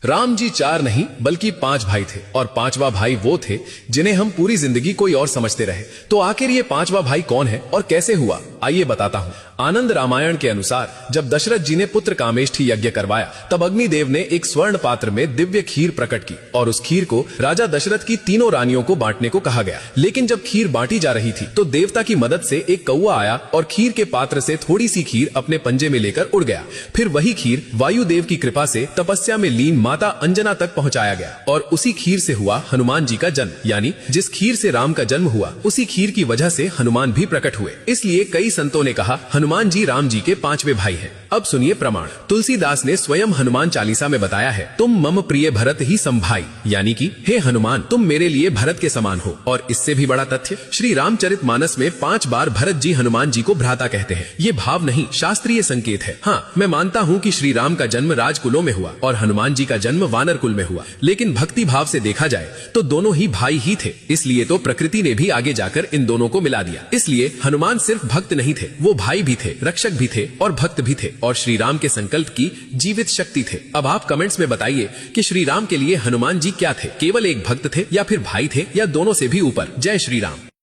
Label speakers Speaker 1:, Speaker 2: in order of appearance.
Speaker 1: राम जी 4 नहीं बल्कि 5 भाई थे और 5वां भाई वो थे जिन्हें हम पूरी जिंदगी कोई और समझते रहे। तो आखिर ये 5वां भाई कौन है और कैसे हुआ, आइए बताता हूँ। आनंद रामायण के अनुसार जब दशरथ जी ने पुत्र कामेष्ठी यज्ञ करवाया तब अग्निदेव ने एक स्वर्ण पात्र में दिव्य खीर प्रकट की और उस खीर को राजा दशरथ की तीनों रानियों को बांटने को कहा गया। लेकिन जब खीर बांटी जा रही थी तो देवता की मदद से एक कौवा आया और खीर के पात्र से थोड़ी सी खीर अपने पंजे में लेकर उड़ गया। फिर वही खीर वायुदेव की कृपा से तपस्या में लीन माता अंजना तक पहुंचाया गया और उसी खीर से हुआ हनुमान जी का जन्म। यानी जिस खीर से राम का जन्म हुआ उसी खीर की वजह से हनुमान भी प्रकट हुए। इसलिए कई संतों ने कहा हनुमान जी राम जी के 5वें भाई हैं। अब सुनिए प्रमाण। तुलसीदास ने स्वयं हनुमान चालीसा में बताया है, तुम मम प्रिय भरत ही संभाई, यानी कि हे हनुमान तुम मेरे लिए भरत के समान हो। और इससे भी बड़ा तथ्य श्री रामचरितमानस में 5 बार भरत जी हनुमान जी को भ्राता कहते हैं। ये भाव नहीं शास्त्रीय संकेत है। हाँ, मैं मानता हूँ कि श्री राम का जन्म राजकुलों में हुआ और हनुमान जी का जन्म वानर कुल में हुआ, लेकिन भक्ति भाव से देखा जाए तो दोनों ही भाई ही थे। इसलिए तो प्रकृति ने भी आगे जाकर इन दोनों को मिला दिया। इसलिए हनुमान सिर्फ भक्त नहीं थे, वो भाई भी थे, रक्षक भी थे और भक्त भी थे और श्री राम के संकल्प की जीवित शक्ति थे। अब आप कमेंट्स में बताइए कि श्री राम के लिए हनुमान जी क्या थे, केवल एक भक्त थे या फिर भाई थे या दोनों से भी ऊपर। जय श्री राम।